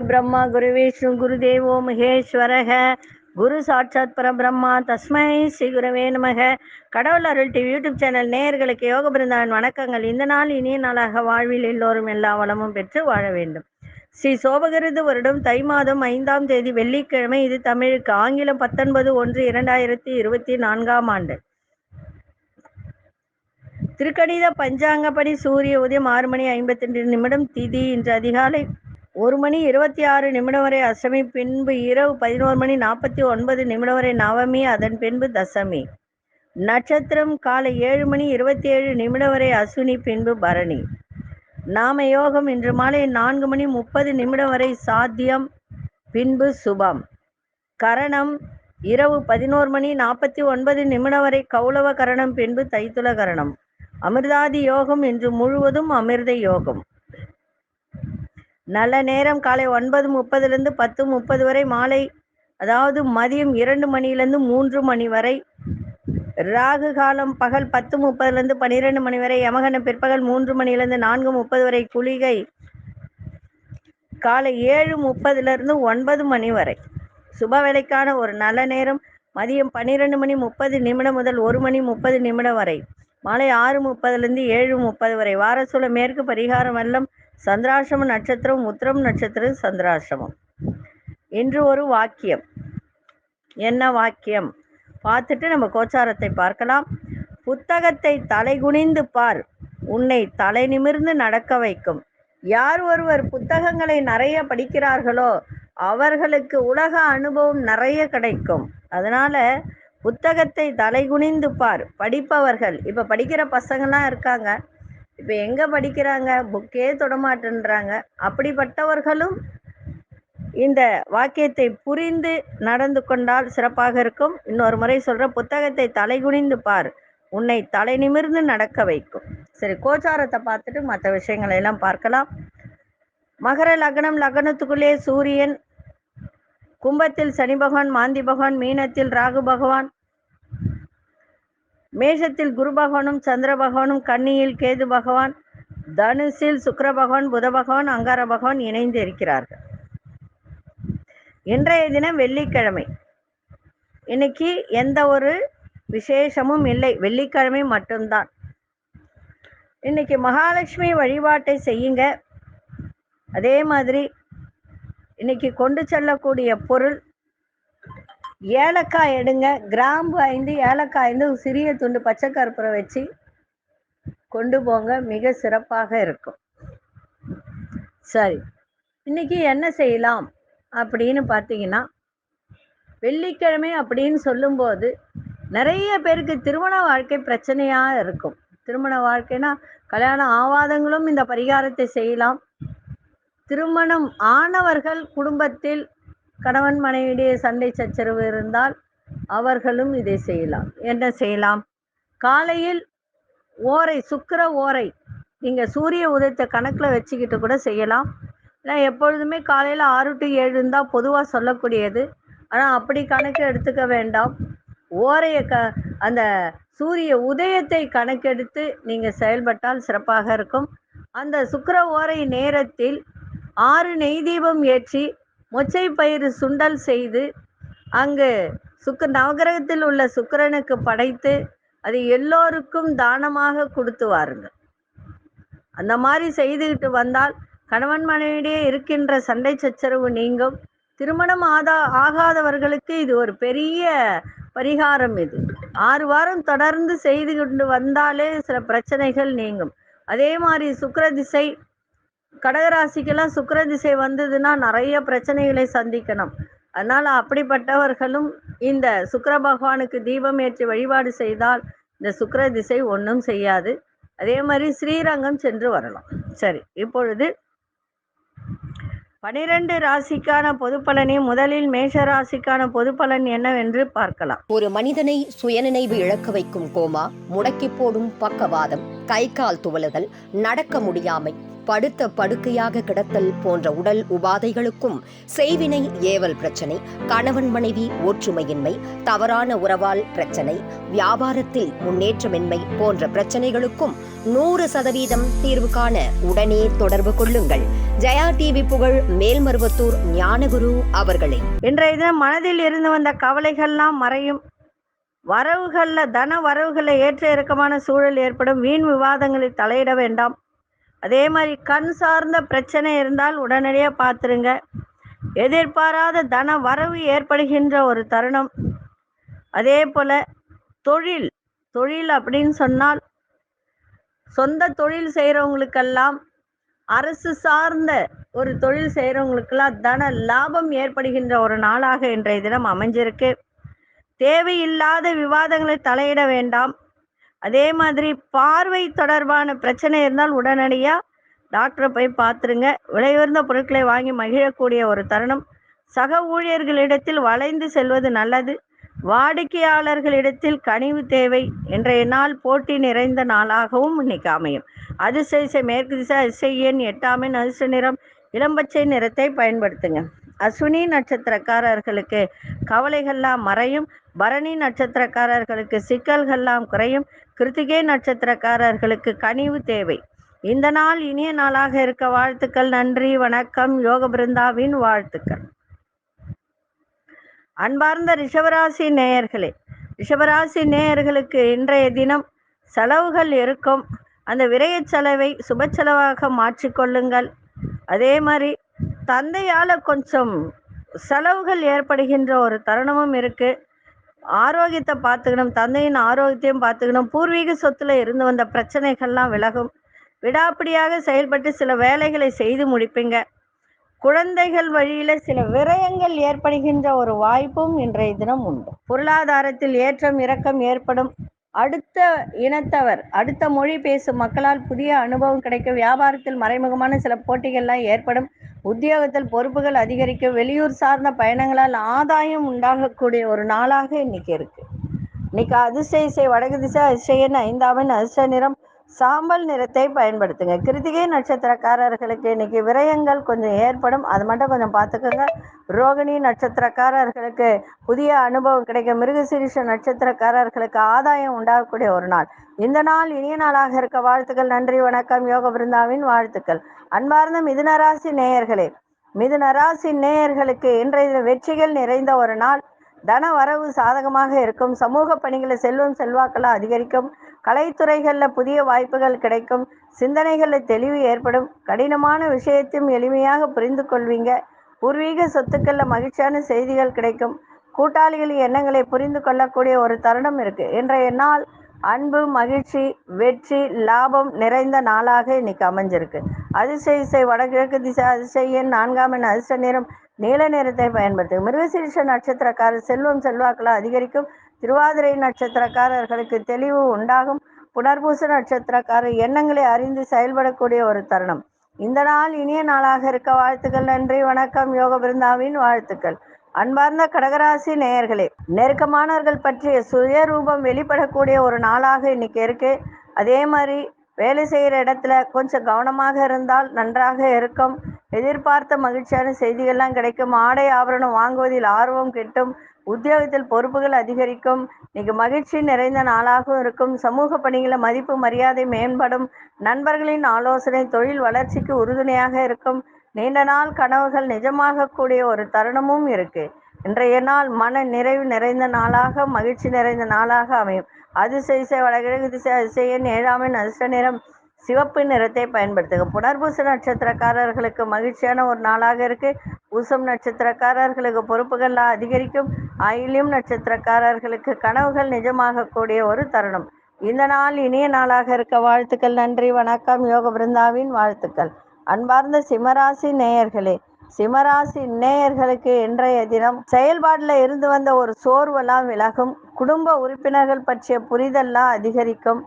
பிரம்மா குரு விஷ்ணு குரு தேவோ மகேஸ்வரக குரு சாட்சாத் பரபிரம்மா தஸ்மை ஸ்ரீ குருவே நமக. கடவுள் அருள் டிவி யூடியூப் சேனல் நேயர்களுக்கு யோக பிருந்தாவின் வணக்கங்கள். இந்த நாள் இனிய நாளாக வாழ்வில் எல்லோரும் எல்லா வளமும் பெற்று வாழ வேண்டும். ஸ்ரீ சோபகிருது வருடம் தை மாதம் 5ஆம் தேதி வெள்ளிக்கிழமை. இது தமிழுக்கு. ஆங்கிலம் 19/1/2024 ஆண்டு. திருக்கணித பஞ்சாங்கப்படி சூரிய உதயம் 6:52 திதி இன்று அதிகாலை 1:26 வரை அஷ்டமி, பின்பு இரவு 11:49 வரை நவமி, அதன் பின்பு தசமி. நட்சத்திரம் காலை 7:27 வரை அஸ்வினி, பின்பு பரணி. நாம யோகம் இன்று மாலை 4:30 வரை சாத்தியம், பின்பு சுபம். கரணம் இரவு 11:49 வரை கௌளவ கரணம், பின்பு தைத்துல கரணம். அமிர்தாதி யோகம் இன்று முழுவதும் அமிர்த யோகம். நல்ல நேரம் காலை 9:30 10:30 வரை, மாலை அதாவது மதியம் 2 மணிலிருந்து 3 வரை. ராகு காலம் பகல் 10:30 12 வரை. யமகண்டம் பிற்பகல் 3 மணிலிருந்து 4:30 வரை. குளிகை காலை 7:30 9 வரை. சுப வேலைக்கான ஒரு நல்ல நேரம் மதியம் 12:30 முதல் 1:30 வரை. மாலை 6:30 7:30 வரை. வாரசூல மேற்கு. பரிகாரம் வல்லம். சந்திராசிரம நட்சத்திரம் உத்திரம் நட்சத்திரம் சந்திராசிரமம். இன்று ஒரு வாக்கியம். என்ன வாக்கியம் பார்த்துட்டு நம்ம கோச்சாரத்தை பார்க்கலாம். புத்தகத்தை தலைகுனிந்து பார், உன்னை தலை நிமிர்ந்து நடக்க வைக்கும். யார் ஒருவர் புத்தகங்களை நிறைய படிக்கிறார்களோ அவர்களுக்கு உலக அனுபவம் நிறைய கிடைக்கும். அதனால புத்தகத்தை தலைகுனிந்து பார். படிப்பவர்கள், இப்போ படிக்கிற பசங்கள்லாம் இருக்காங்க, இப்போ எங்கே படிக்கிறாங்க, புக்கே தொடமாட்டேன்றாங்க. அப்படிப்பட்டவர்களும் இந்த வாக்கியத்தை புரிந்து நடந்து கொண்டால் சிறப்பாக இருக்கும். இன்னொரு முறை சொல்கிற, புத்தகத்தை தலைகுனிந்து பார், உன்னை தலை நிமிர்ந்து நடக்க வைக்கும். சரி, கோச்சாரத்தை பார்த்துட்டு மற்ற விஷயங்களை எல்லாம் பார்க்கலாம். மகர லக்னம். லக்னத்துக்குள்ளே சூரியன், கும்பத்தில் சனி பகவான், மாந்தி பகவான், மீனத்தில் ராகு பகவான், மேஷத்தில் குரு பகவானும் சந்திர பகவானும், கன்னியில் கேது பகவான், தனுசில் சுக்கிர பகவான், புத பகவான், அங்கார பகவான் இணைந்து இருக்கிறார்கள். இன்றைய தினம் வெள்ளிக்கிழமை. இன்னைக்கு எந்த ஒரு விசேஷமும் இல்லை, வெள்ளிக்கிழமை மட்டும்தான். இன்னைக்கு மகாலட்சுமி வழிபாட்டை செய்யுங்க. அதே மாதிரி இன்னைக்கு கொண்டு செல்லக்கூடிய பொருள் ஏலக்காய் எடுங்க. கிராம்பு 5, ஏலக்காய் 5, சிறிய துண்டு பச்சை கற்பூரம் வச்சு கொண்டு போங்க, மிக சிறப்பாக இருக்கும். சரி, இன்னைக்கு என்ன செய்யலாம் அப்படின்னு பார்த்தீங்கன்னா, வெள்ளிக்கிழமை அப்படின்னு சொல்லும்போது நிறைய பேருக்கு திருமண வாழ்க்கை பிரச்சனையாக இருக்கும். திருமண வாழ்க்கைனா கல்யாணம் ஆவாதங்களும் இந்த பரிகாரத்தை செய்யலாம். திருமணம் ஆனவர்கள் குடும்பத்தில் கணவன் மனைவியுடைய சண்டை சச்சரவு இருந்தால் அவர்களும் இதை செய்யலாம். என்ன செய்யலாம்? காலையில் ஓரை, சுக்கிர ஓரை, நீங்கள் சூரிய உதயத்தை கணக்கில் வச்சுக்கிட்டு கூட செய்யலாம். ஏன்னா எப்பொழுதுமே காலையில் 6 to 7 தான் பொதுவாக சொல்லக்கூடியது. ஆனால் அப்படி கணக்கு எடுத்துக்க வேண்டாம். ஓரையை அந்த சூரிய உதயத்தை கணக்கெடுத்து நீங்கள் செயல்பட்டால் சிறப்பாக இருக்கும். அந்த சுக்கிர ஓரை நேரத்தில் 6 நெய் தீபம் ஏற்றி மொச்சை பயிறு சுண்டல் செய்து அங்கு நவகிரகத்தில் உள்ள சுக்கிரனுக்கு படைத்து அது எல்லோருக்கும் தானமாக கொடுத்து வாருங்கள். அந்த மாதிரி செய்துக்கிட்டு வந்தால் கணவன் மனைவியிடையே இருக்கின்ற சண்டை சச்சரவு நீங்கும். திருமணம் ஆகாதவர்களுக்கு இது ஒரு பெரிய பரிகாரம். இது 6 வாரம் தொடர்ந்து செய்து கொண்டு வந்தாலே சில பிரச்சனைகள் நீங்கும். அதே மாதிரி சுக்கிர திசை, கடகராசிக்கெல்லாம் சுக்கிர திசை வந்ததுன்னா நிறைய பிரச்சனைகளை சந்திக்கணும். அதனால் அப்படிப்பட்டவர்களும் இந்த சுக்கிர பகவானுக்கு தீபம் ஏற்றி வழிபாடு செய்தால் இந்த சுக்கிர திசை ஒன்றும் செய்யாது. அதே மாதிரி ஸ்ரீரங்கம் சென்று வரலாம். சரி, இப்பொழுது 12 ராசிக்கான பொது பலனை முதலில் மேஷ ராசிக்கான பொது பலன் என்னவென்று பார்க்கலாம். ஒரு மனிதனை சுயநினைவு இழக்க வைக்கும் கோமா, முடக்கி போடும் பக்கவாதம், கை கால் துவளுதல், நடக்க முடியாமை, படுத்த படுக்கையாக கிடத்தல் போன்ற உடல் உபாதைகளுக்கும், செய்வினை ஏவல் பிரச்சனை, கணவன் மனைவி ஒற்றுமையின்மை, தவறான உறவால் பிரச்சனை, வியாபாரத்தில் முன்னேற்றமின்மை போன்ற பிரச்சனைகளுக்கும் 100% தீர்வு காண உடனே தொடர்பு கொள்ளுங்கள். ஜெயா டிவி புகழ் மேல்மருவத்தூர் ஞானகுரு அவர்களே. இன்றைய தினம் மனதில் இருந்து வந்த கவலைகள்லாம் மறையும். தன வரவுகளில் ஏற்ற இறக்கமான சூழல் ஏற்படும். வீண் விவாதங்களில் தலையிட வேண்டாம். அதே மாதிரி கண் சார்ந்த பிரச்சனை இருந்தால் உடனடியாக பார்த்துருங்க. எதிர்பாராத தன வரவு ஏற்படுகின்ற ஒரு தருணம். அதே போல் தொழில் அப்படின்னு சொன்னால் சொந்த தொழில் செய்கிறவங்களுக்கெல்லாம், அரசு சார்ந்த ஒரு தொழில் செய்கிறவங்களுக்கெல்லாம் தன லாபம் ஏற்படுகின்ற ஒரு நாளாக இன்றைய தினம் அமைஞ்சிருக்கு. தேவையில்லாத விவாதங்களை தலையிட வேண்டாம். அதே மாதிரி பார்வை தொடர்பான பிரச்சனை இருந்தால் உடனடியாக டாக்டரை போய் பார்த்துருங்க. விலையுயர்ந்த பொருட்களை வாங்கி மகிழக்கூடிய ஒரு தருணம். சக ஊழியர்களிடத்தில் வளைந்து செல்வது நல்லது. வாடிக்கையாளர்களிடத்தில் கனிவு தேவை. இன்றைய நாள் போட்டி நிறைந்த நாளாகவும் இன்னைக்கு அமையும். அதிசய மேற்கு திசை, அதிசய எண் 8 அதிர்ஷ்ட நிறம் இளம்பச்சை நிறத்தை பயன்படுத்துங்க. அஸ்வினி நட்சத்திரக்காரர்களுக்கு கவலைகள்லாம் மறையும். பரணி நட்சத்திரக்காரர்களுக்கு சிக்கல்கள்லாம் குறையும். கிருத்திகை நட்சத்திரக்காரர்களுக்கு கனிவு தேவை. இந்த நாள் இனிய நாளாக இருக்க வாழ்த்துக்கள். நன்றி, வணக்கம். யோக பிருந்தாவின் வாழ்த்துக்கள். அன்பார்ந்த ரிஷபராசி நேயர்களே, ரிஷபராசி நேயர்களுக்கு இன்றைய தினம் செலவுகள் இருக்கும். அந்த விரய செலவை சுப செலவாக மாற்றிக்கொள்ளுங்கள். அதே மாதிரி தந்தையால் கொஞ்சம் செலவுகள் ஏற்படுகின்ற ஒரு தருணமும் இருக்கு. ஆரோக்கியத்தை பார்த்துக்கணும். தந்தையின் ஆரோக்கியத்தையும் பார்த்துக்கணும். பூர்வீக சொத்துல இருந்து வந்த பிரச்சனைகள்லாம் விலகும். விடாப்பிடியாக செயல்பட்டு சில வேலைகளை செய்து முடிப்பீங்க. குழந்தைகள் வழியில சில விரயங்கள் ஏற்படுகின்ற ஒரு வாய்ப்பும் இன்றைய தினம் உண்டு. பொருளாதாரத்தில் ஏற்றம் இறக்கம் ஏற்படும். அடுத்த இனத்தவர், அடுத்த மொழி பேசும் மக்களால் புதிய அனுபவம் கிடைக்கும். வியாபாரத்தில் மறைமுகமான சில போட்டிகள்லாம் ஏற்படும். உத்தியோகத்தில் பொறுப்புகள் அதிகரிக்கும். வெளியூர் சார்ந்த பயணங்களால் ஆதாயம் உண்டாகக்கூடிய ஒரு நாளாக இன்னைக்கு இருக்கு. இன்னைக்கு அதிசய வடக்கு திசை, அதிசயன் 5 அதிர்ஷ்ட நிறம் சாம்பல் நிறத்தை பயன்படுத்துங்க. கிருத்திகை நட்சத்திரக்காரர்களுக்கு இன்னைக்கு விரயங்கள் கொஞ்சம் ஏற்படும். அது மட்டும் கொஞ்சம் பார்த்துக்கோங்க. ரோகிணி நட்சத்திரக்காரர்களுக்கு புதிய அனுபவம் கிடைக்கும். மிருகசீரிஷ நட்சத்திரக்காரர்களுக்கு ஆதாயம் உண்டாகக்கூடிய ஒரு நாள். இந்த நாள் இனிய நாளாக இருக்க வாழ்த்துக்கள். நன்றி, வணக்கம். யோக பிருந்தாவின் வாழ்த்துக்கள். அன்பார்ந்த மிதுனராசி நேயர்களே, மிதுனராசி நேயர்களுக்கு இன்றைய வெற்றிகள் நிறைந்த ஒரு நாள். தன வரவு சாதகமாக இருக்கும். சமூக பணிகளில் செல்வம் செல்வாக்கெல்லாம் அதிகரிக்கும். கலைத்துறைகளில் புதிய வாய்ப்புகள் கிடைக்கும். சிந்தனைகளில் தெளிவு ஏற்படும். கடினமான விஷயத்தையும் எளிமையாக புரிந்து கொள்வீங்க. பூர்வீக சொத்துக்களில் மகிழ்ச்சியான செய்திகள் கிடைக்கும். கூட்டாளிகளின் எண்ணங்களை புரிந்து கொள்ளக்கூடிய ஒரு தருணம் இருக்கு. இன்றைய நாள் அன்பு, மகிழ்ச்சி, வெற்றி, லாபம் நிறைந்த நாளாக இன்னைக்கு அமைஞ்சிருக்கு. அதிசய வடகிழக்கு திசை, அதிசய 4 அதிர்ஷ்ட நிறம் நீல நிறத்தை பயன்படுத்து. மிருகசீரிஷ நட்சத்திரக்காரர் செல்வம் செல்வாக்கெல்லாம் அதிகரிக்கும். திருவாதிரை நட்சத்திரக்காரர்களுக்கு தெளிவு உண்டாகும். புனர்பூச நட்சத்திரக்காரர் எண்ணங்களை அறிந்து செயல்படக்கூடிய ஒரு தருணம். இந்த நாள் இனிய நாளாக இருக்க வாழ்த்துக்கள். நன்றி, வணக்கம். யோக பிருந்தாவின் வாழ்த்துக்கள். அன்பார்ந்த கடகராசி நேயர்களே, நெருக்கமானவர்கள் பற்றிய சுயரூபம் வெளிப்படக்கூடிய ஒரு நாளாக இன்னைக்கு இருக்கு. அதே மாதிரி வேலை செய்கிற இடத்துல கொஞ்சம் கவனமாக இருந்தால் நன்றாக இருக்கும். எதிர்பார்த்த மகிழ்ச்சியான செய்திகள்லாம் கிடைக்கும். ஆடை ஆபரணம் வாங்குவதில் ஆர்வம் கிட்டும். உத்தியோகத்தில் பொறுப்புகள் அதிகரிக்கும். இன்னைக்கு மகிழ்ச்சி நிறைந்த நாளாகவும் இருக்கும். சமூக பணிகளை மதிப்பு மரியாதை மேம்படும். நண்பர்களின் ஆலோசனை தொழில் வளர்ச்சிக்கு உறுதுணையாக இருக்கும். நீண்ட நாள் கனவுகள் நிஜமாகக்கூடிய ஒரு தருணமும் இருக்கு. இன்றைய நாள் மன நிறைவு நிறைந்த நாளாக, மகிழ்ச்சி நிறைந்த நாளாக அமையும். அதிசய வடகிழக்கு திசை, அதிசயன் 7 அதிர்ஷ்ட நிறம் சிவப்பு நிறத்தை பயன்படுத்துங்க. புனர்பூச நட்சத்திரக்காரர்களுக்கு மகிழ்ச்சியான ஒரு நாளாக இருக்கு. பூசம் நட்சத்திரக்காரர்களுக்கு பொறுப்புகள்லாம் அதிகரிக்கும். ஆயில்யம் நட்சத்திரக்காரர்களுக்கு கனவுகள் நிஜமாகக்கூடிய ஒரு தருணம். இந்த நாள் இனிய நாளாக இருக்க வாழ்த்துக்கள். நன்றி, வணக்கம். யோக பிருந்தாவின் வாழ்த்துக்கள். அன்பார்ந்த சிம்மராசி நேயர்களே, சிம்மராசி நேயர்களுக்கு இன்றைய தினம் செயல்பாடுல இருந்து வந்த ஒரு சோர்வெல்லாம் விலகும். குடும்ப உறுப்பினர்கள் பற்றிய புரிதல்லாம் அதிகரிக்கும்.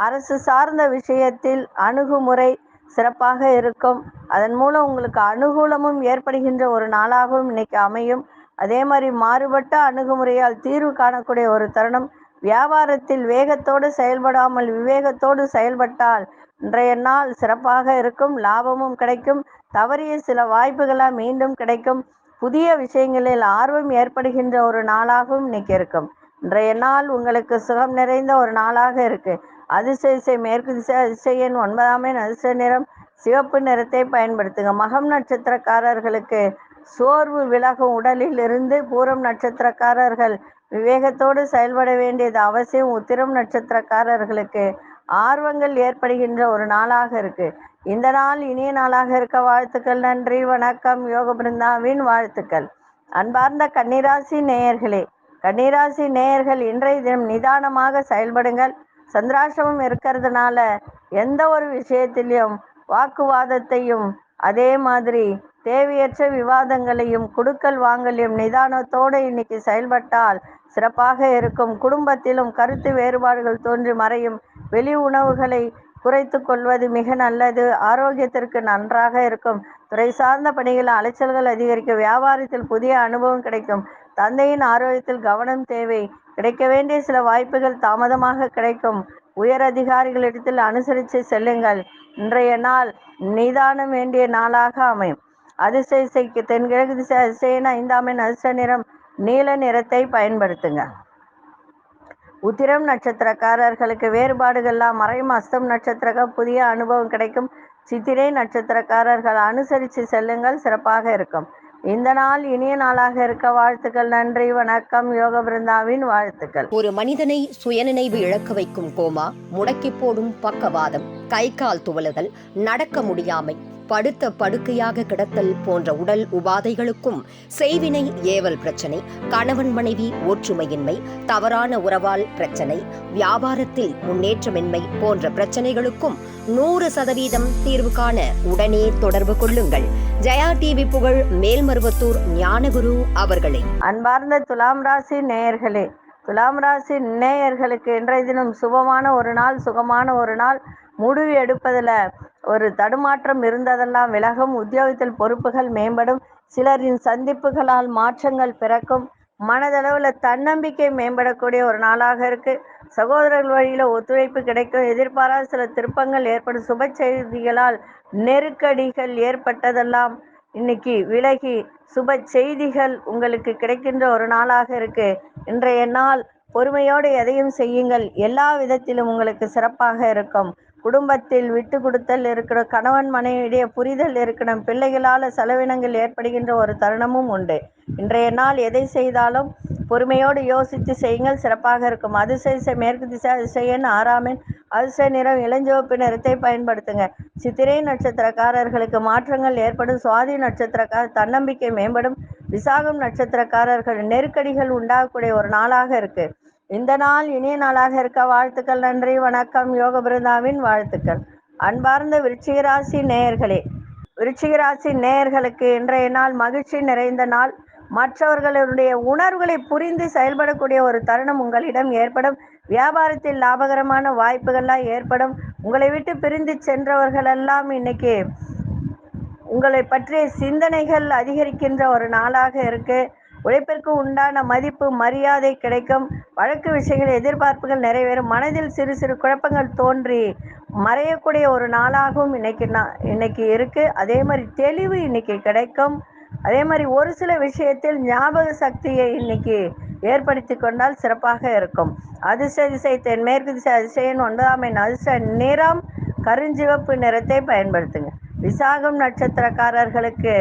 அரசு சார்ந்த விஷயத்தில் அணுகுமுறை சிறப்பாக இருக்கும். அதன் மூலம் உங்களுக்கு அனுகூலமும் ஏற்படுகின்ற ஒரு நாளாகவும் இன்னைக்கு அமையும். அதே மாதிரி மாறுபட்ட அணுகுமுறையால் தீர்வு காணக்கூடிய ஒரு தருணம். வியாபாரத்தில் வேகத்தோடு செயல்படாமல் விவேகத்தோடு செயல்பட்டால் இன்றைய நாள் சிறப்பாக இருக்கும். லாபமும் கிடைக்கும். தவறிய சில வாய்ப்புகளாக மீண்டும் கிடைக்கும். புதிய விஷயங்களில் ஆர்வம் ஏற்படுகின்ற ஒரு நாளாகவும் இன்னைக்கு இருக்கும். இன்றைய நாள் உங்களுக்கு சுகம் நிறைந்த ஒரு நாளாக இருக்கு. அதிசய மேற்கு திசை அதிசய எண் 9ஆம் எண் அதிர்ஷ்ட நிறம் சிவப்பு நிறத்தை பயன்படுத்துங்க. மகம் நட்சத்திரக்காரர்களுக்கு சோர்வு விலகும் உடலில் இருந்து. பூரம் நட்சத்திரக்காரர்கள் விவேகத்தோடு செயல்பட வேண்டியது அவசியம். உத்திரம் நட்சத்திரக்காரர்களுக்கு ஆர்வங்கள் ஏற்படுகின்ற ஒரு நாளாக இருக்கு. இந்த நாள் இனிய நாளாக இருக்க வாழ்த்துக்கள். நன்றி, வணக்கம். யோக பிருந்தாவின் வாழ்த்துக்கள். அன்பார்ந்த கன்னிராசி நேயர்களே, கன்னிராசி நேயர்கள் இன்றைய தினம் நிதானமாக செயல்படுங்கள். சந்திராசிரமம் இருக்கிறதுனால எந்த ஒரு விஷயத்திலையும் வாக்குவாதத்தையும் அதே மாதிரி தேவையற்ற விவாதங்களையும் குடுக்கல் வாங்கலையும் நிதானத்தோடு இன்னைக்கு செயல்பட்டால் சிறப்பாக இருக்கும். குடும்பத்திலும் கருத்து வேறுபாடுகள் தோன்றி மறையும். வெளி உணவுகளை குறைத்து கொள்வது மிக நல்லது. ஆரோக்கியத்திற்கு நன்றாக இருக்கும். துறை சார்ந்த பணிகளில் அலைச்சல்கள் அதிகரிக்கும். வியாபாரத்தில் புதிய அனுபவம் கிடைக்கும். தந்தையின் ஆரோக்கியத்தில் கவனம் தேவை. கிடைக்க வேண்டிய சில வாய்ப்புகள் தாமதமாக கிடைக்கும். உயர் அதிகாரிகளிடத்தில் அனுசரித்து செல்லுங்கள். இன்றைய நாள் நிதானம் வேண்டிய நாளாக அமையும். அதிசயக்கு தென்கிழக்கு திசை அதிசயன் 5ஆம் எண் அதிர்ஷ்ட நிறம் நீல நிறத்தை பயன்படுத்துங்க. உத்திரம் நட்சத்திரக்காரர்களுக்கு வேறுபாடுகள்லாம் மறையும். அஸ்தம் நட்சத்திரம் புதிய அனுபவம் கிடைக்கும். சித்திரை நட்சத்திரக்காரர்கள் அனுசரித்து செல்லுங்கள், சிறப்பாக இருக்கும். இந்த நாள் இனிய நாளாக இருக்க வாழ்த்துக்கள். நன்றி, வணக்கம். யோக பிருந்தாவின் வாழ்த்துக்கள். ஒரு மனிதனை சுயநினைவு இழக்க வைக்கும் கோமா, முடக்கி போடும் பக்கவாதம், கை கால் துவலுதல், நடக்க முடியாமை, படுத்த படுக்கையாக கிடத்தல் போன்ற உடல் உபாதைகளுக்கும், செய்வினை ஏவல் பிரச்சனை, கணவன் மனைவி ஒற்றுமையின்மை, தவறான உறவால் பிரச்சனை, வியாபாரத்தில் முன்னேற்றமின்மை போன்ற பிரச்சனைகளுக்கும் 100% தீர்வு காண உடனே தொடர்பு கொள்ளுங்கள். ஜெயா டிவி புகழ் மேல்மருவத்தூர் ஞானகுரு அவர்களை. அன்பார்ந்த துலாம் ராசி நேயர்களே, துலாம் ராசி நேயர்களுக்கு இன்றைய தினம் சுபமான ஒரு நாள், சுகமான ஒரு நாள். முடிவு எடுப்பதில் ஒரு தடுமாற்றம் இருந்ததெல்லாம் விலகும். உத்தியோகத்தில் பொறுப்புகள் மேம்படும். சிலரின் சந்திப்புகளால் மாற்றங்கள் பிறக்கும். மனதளவில் தன்னம்பிக்கை மேம்படக்கூடிய ஒரு நாளாக இருக்கு. சகோதரர்கள் வழியில் ஒத்துழைப்பு கிடைக்கும். எதிர்பாராத சில திருப்பங்கள் ஏற்படும். சுப செய்திகளால் நெருக்கடிகள் ஏற்பட்டதெல்லாம் இன்னைக்கு விலகி சுப செய்திகள் உங்களுக்கு கிடைக்கின்ற ஒரு நாளாக இருக்கு. இன்றைய நாள் பொறுமையோடு எதையும் செய்யுங்கள். எல்லா விதத்திலும் உங்களுக்கு சிறப்பாக இருக்கும். குடும்பத்தில் விட்டு கொடுத்தல் இருக்கணும். கணவன் மனைவியுடைய புரிதல் இருக்கணும். பிள்ளைகளால் செலவினங்கள் ஏற்படுகின்ற ஒரு தருணமும் உண்டு. இன்றைய நாள் எதை செய்தாலும் பொறுமையோடு யோசித்து செய்யுங்கள், சிறப்பாக இருக்கும். அதிசய மேற்கு திசை அதிசயன் 6ஆம் எண் அதிர்ஷ்ட நிறம் இளஞ்சிவப்பு நிறத்தை பயன்படுத்துங்க. சித்திரை நட்சத்திரக்காரர்களுக்கு மாற்றங்கள் ஏற்படும். சுவாதி நட்சத்திரக்காரர் தன்னம்பிக்கை மேம்படும். விசாகம் நட்சத்திரக்காரர்கள் நெருக்கடிகள் உண்டாகக்கூடிய ஒரு நாளாக இருக்கு. இந்த நாள் இனிய நாளாக இருக்க வாழ்த்துக்கள். நன்றி, வணக்கம். யோக பிருந்தாவின் வாழ்த்துக்கள். அன்பார்ந்த விருச்சிகராசி நேயர்களே, விருச்சிகராசி நேயர்களுக்கு இன்றைய நாள் மகிழ்ச்சி நிறைந்த நாள். மற்றவர்களுடைய உணர்வுகளை புரிந்து செயல்படக்கூடிய ஒரு தருணம் உங்களிடம் ஏற்படும். வியாபாரத்தில் லாபகரமான வாய்ப்புகள்லாம் ஏற்படும். உங்களை விட்டு பிரிந்து சென்றவர்களெல்லாம் இன்னைக்கு உங்களை பற்றிய சிந்தனைகள் அதிகரிக்கின்ற ஒரு நாளாக இருக்கு. உழைப்பிற்கு உண்டான மதிப்பு மரியாதை கிடைக்கும். வழக்கு விஷயங்கள் எதிர்பார்ப்புகள் நிறைவேறும். மனதில் சிறு சிறு குழப்பங்கள் தோன்றி மறையக்கூடிய ஒரு நாளாகவும் இன்னைக்கு இருக்கு. அதே மாதிரி தெளிவு இன்னைக்கு கிடைக்கும். அதே மாதிரி ஒரு சில விஷயத்தில் ஞாபக சக்தியை இன்னைக்கு ஏற்படுத்தி கொண்டால் சிறப்பாக இருக்கும். அதிர்ஷ்ட திசை தென்மேற்கு திசை அதிசயன் 9ஆம் எண் அதிர்ஷ்ட நிறம் கருஞ்சிவப்பு நிறத்தை பயன்படுத்துங்க. விசாகம் நட்சத்திரக்காரர்களுக்கு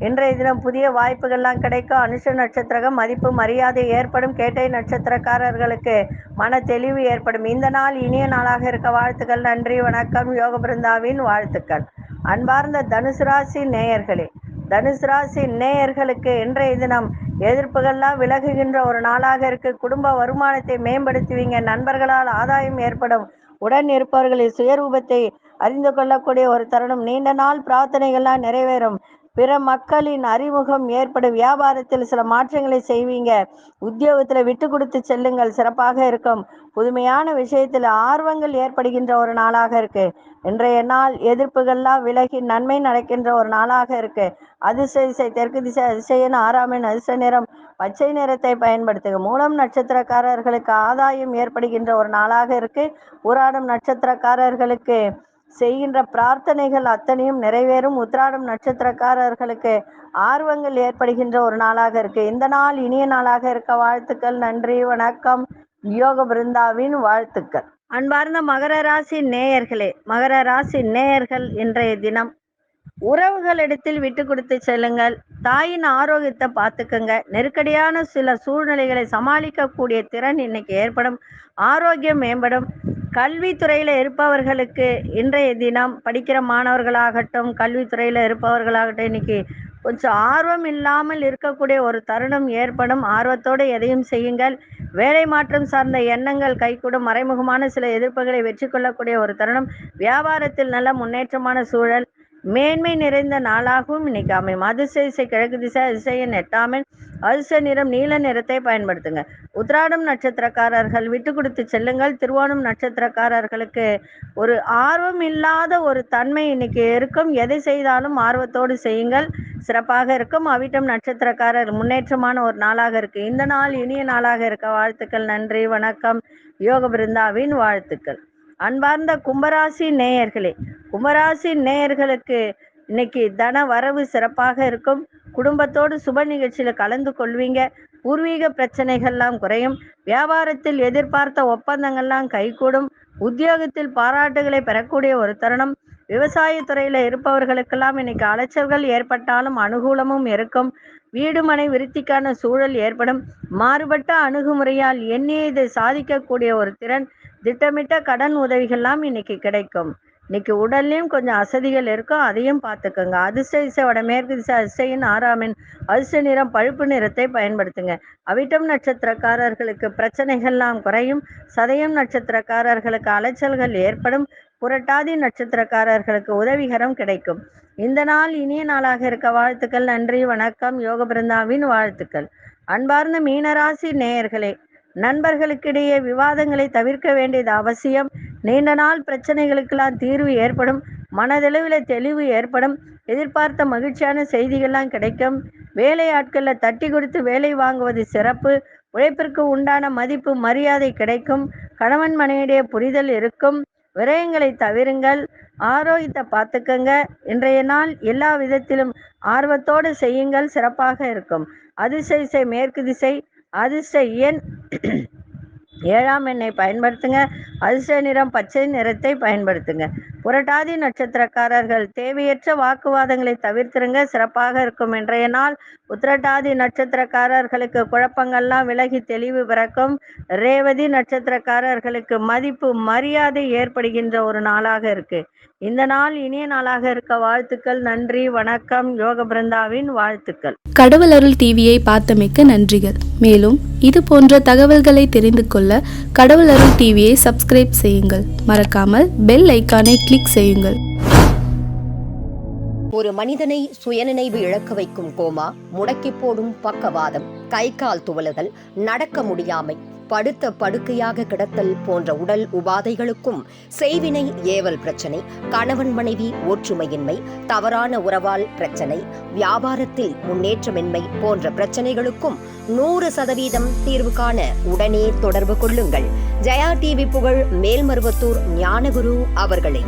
இன்றைய தினம் புதிய வாய்ப்புகள்லாம் கிடைக்கும். அனுஷ நட்சத்திரம் மதிப்பு மரியாதை ஏற்படும். கேட்டை நட்சத்திரக்காரர்களுக்கு மன தெளிவு ஏற்படும். இந்த நாள் இனிய நாளாக இருக்க வாழ்த்துக்கள். நன்றி, வணக்கம். யோக பிருந்தாவின் வாழ்த்துக்கள். அன்பார்ந்த தனுசு ராசி நேயர்களே, தனுசு ராசி நேயர்களுக்கு இன்றைய தினம் எதிர்ப்புகள்லாம் விலகுகின்ற ஒரு நாளாக இருக்கு. குடும்ப வருமானத்தை மேம்படுத்துவீங்க. நண்பர்களால் ஆதாயம் ஏற்படும். உடன் இருப்பவர்களின் சுயரூபத்தை அறிந்து கொள்ளக்கூடிய ஒரு தருணம். நீண்ட நாள் பிரார்த்தனைகள்லாம் நிறைவேறும். பிற மக்களின் அறிமுகம் ஏற்படும். வியாபாரத்தில் சில மாற்றங்களை செய்வீங்க. உத்தியோகத்தில் விட்டு கொடுத்து செல்லுங்கள், சிறப்பாக இருக்கும். புதுமையான விஷயத்தில் ஆர்வங்கள் ஏற்படுகின்ற ஒரு நாளாக இருக்கு. இன்றைய நாள் எதிர்ப்புகள்லாம் விலகி நன்மை நடக்கின்ற ஒரு நாளாக இருக்கு. அதிர்ஷ்ட திசை தெற்கு திசை அதிசயன் 6ஆம் எண் அதிர்ஷ்ட நிறம் பச்சை நிறத்தை பயன்படுத்துங்க. மூலம் நட்சத்திரக்காரர்களுக்கு ஆதாயம் ஏற்படுகின்ற ஒரு நாளாக இருக்கு. ஊராடம் நட்சத்திரக்காரர்களுக்கு செய்கின்ற பிரார்த்தனைகள் அத்தனையும் நிறைவேறும். உத்திராடம் நட்சத்திரக்காரர்களுக்கு ஆர்வங்கள் ஏற்படுகின்ற ஒரு நாளாக இருக்கு. இந்த நாள் இனிய நாளாக இருக்க வாழ்த்துக்கள். நன்றி, வணக்கம். யோக பிருந்தாவின் வாழ்த்துக்கள். அன்பார்ந்த மகர ராசி நேயர்களே, மகர ராசி நேயர்கள் இன்றைய தினம் உறவுகளிடத்தில் விட்டு கொடுத்து செல்லுங்கள். தாயின் ஆரோக்கியத்தை பார்த்துக்குங்க. நெருக்கடியான சில சூழ்நிலைகளை சமாளிக்கக்கூடிய திறன் இன்னைக்கு ஏற்படும். ஆரோக்கியம் மேம்படும். கல்வித்துறையில் இருப்பவர்களுக்கு இன்றைய தினம் படிக்கிற மாணவர்களாகட்டும், கல்வித்துறையில் இருப்பவர்களாகட்டும், இன்னைக்கு கொஞ்சம் ஆர்வம் இல்லாமல் இருக்கக்கூடிய ஒரு தருணம் ஏற்படும். ஆர்வத்தோடு எதையும் செய்யுங்கள். வேலை மாற்றம் சார்ந்த எண்ணங்கள் கைகூடும். மறைமுகமான சில எதிர்ப்புகளை வெற்றி கொள்ளக்கூடிய ஒரு தருணம். வியாபாரத்தில் நல்ல முன்னேற்றமான சூழல். மேன்மை நிறைந்த நாளாகவும் இன்னைக்கு அமையும். அதிர்ஷ்ட திசை கிழக்கு திசை, அதிசயம் எட்டாமல், அதிர்ஷ்ட நிறம் நீல நிறத்தை பயன்படுத்துங்க. உத்திராடம் நட்சத்திரக்காரர்கள் விட்டு கொடுத்து செல்லுங்கள். திருவோணம் நட்சத்திரக்காரர்களுக்கு ஒரு ஆர்வம் இல்லாத ஒரு தன்மை இன்னைக்கு இருக்கும். எதை செய்தாலும் ஆர்வத்தோடு செய்யுங்கள், சிறப்பாக இருக்கும். அவிட்டம் நட்சத்திரக்காரர் முன்னேற்றமான ஒரு நாளாக இருக்கு. இந்த நாள் இனிய நாளாக இருக்க வாழ்த்துக்கள். நன்றி, வணக்கம். யோக பிருந்தாவின் வாழ்த்துக்கள். அன்பார்ந்த கும்பராசி நேயர்களே, கும்பராசி நேயர்களுக்கு இன்னைக்கு தன வரவு சிறப்பாக இருக்கும். குடும்பத்தோடு சுப நிகழ்ச்சியில் கலந்து கொள்வீங்க. பூர்வீக பிரச்சனைகள்லாம் குறையும். வியாபாரத்தில் எதிர்பார்த்த ஒப்பந்தங்கள்லாம் கைகூடும். உத்தியோகத்தில் பாராட்டுகளை பெறக்கூடிய ஒரு தருணம். விவசாயத்துறையில் இருப்பவர்களுக்கெல்லாம் இன்னைக்கு அலைச்சல்கள் ஏற்பட்டாலும் அனுகூலமும் இருக்கும். வீடு மனை விருத்திக்கான சூழல் ஏற்படும். மாறுபட்ட அணுகுமுறையால் எண்ணியதை சாதிக்கக்கூடிய ஒரு திறன். திட்டமிட்ட கடன் உதவிகள்லாம் இன்னைக்கு கிடைக்கும். இன்னைக்கு உடல்லையும் கொஞ்சம் அசதிகள் இருக்கும், அதையும் பார்த்துக்கோங்க. அதிர்ஷ்ட திசை வடமேற்கு திசை, அதிர்ஷ்டையின் ஆறாமின், அதிர்ஷ்ட நிறம் பழுப்பு நிறத்தை பயன்படுத்துங்க. அவிட்டம் நட்சத்திரக்காரர்களுக்கு பிரச்சனைகள்லாம் குறையும். சதயம் நட்சத்திரக்காரர்களுக்கு அலைச்சல்கள் ஏற்படும். புரட்டாதி நட்சத்திரக்காரர்களுக்கு உதவிகரம் கிடைக்கும். இந்த நாள் இனிய நாளாக இருக்க வாழ்த்துக்கள். நன்றி, வணக்கம். யோக பிருந்தாவின் வாழ்த்துக்கள். அன்பார்ந்த மீனராசி நேயர்களே, நண்பர்களுக்கிடையே விவாதங்களை தவிர்க்க வேண்டியது அவசியம். நீண்ட நாள் பிரச்சனைகளுக்கெல்லாம் தீர்வு ஏற்படும். மனதளவில் தெளிவு ஏற்படும். எதிர்பார்த்த மகிழ்ச்சியான செய்திகள்லாம் கிடைக்கும். வேலையாட்களில் தட்டி கொடுத்து வேலை வாங்குவது சிறப்பு. உழைப்பிற்கு உண்டான மதிப்பு மரியாதை கிடைக்கும். கணவன் மனைவிடைய புரிதல் இருக்கும். விரயங்களை தவிருங்கள். ஆரோக்கியத்தை பார்த்துக்கங்க. இன்றைய நாள் எல்லா விதத்திலும் ஆர்வத்தோடு செய்யுங்கள், சிறப்பாக இருக்கும். அதிர்ஷ்ட திசை மேற்கு திசை, அதிர்ஷ்ட எண் 7ஆம் எண்ணை பயன்படுத்துங்க. அதிர்ஷ்ட நிறம் பச்சை நிறத்தை பயன்படுத்துங்க. புரட்டாதி நட்சத்திரக்காரர்கள் தேவையற்ற வாக்குவாதங்களை தவிர்த்துருங்க, சிறப்பாக இருக்கும் இன்றைய நாள். உத்திரட்டாதி நட்சத்திரக்காரர்களுக்கு குழப்பங்கள்லாம் விலகி தெளிவு பிறக்கும். ரேவதி நட்சத்திரக்காரர்களுக்கு மதிப்பு மரியாதை ஏற்படுகின்ற ஒரு நாளாக இருக்கு. இந்த நாள் இனிய நாளாக இருக்க வாழ்த்துக்கள். நன்றி, வணக்கம். யோக பிருந்தாவின் வாழ்த்துக்கள். கடவுள் அருள் டிவியை பார்த்தமைக்க நன்றிகள். மேலும் இது போன்ற தகவல்களை தெரிந்து கொள்ள கடவுள் அருள் டிவியை சப்ஸ்கிரைப் செய்யுங்கள். மறக்காமல் பெல் ஐக்கானை கிளிக் செய்யுங்கள். ஒரு மனிதனை சுயநினைவு இழக்க வைக்கும் கோமா, முடக்கி போடும் பக்கவாதம், கை கால் துவளுதல், நடக்க முடியாமை, படுத்த படுக்கையாக கிடத்தல் போன்ற உடல் உபாதைகளுக்கும், செய்வினை ஏவல் பிரச்சனை, கணவன் மனைவி ஒற்றுமையின்மை, தவறான உறவால் பிரச்சனை, வியாபாரத்தில் முன்னேற்றமின்மை போன்ற பிரச்சனைகளுக்கும் 100% தீர்வு காண உடனே தொடர்பு கொள்ளுங்கள். ஜெயா டிவி புகழ் மேல்மருவத்தூர் ஞானகுரு அவர்களை.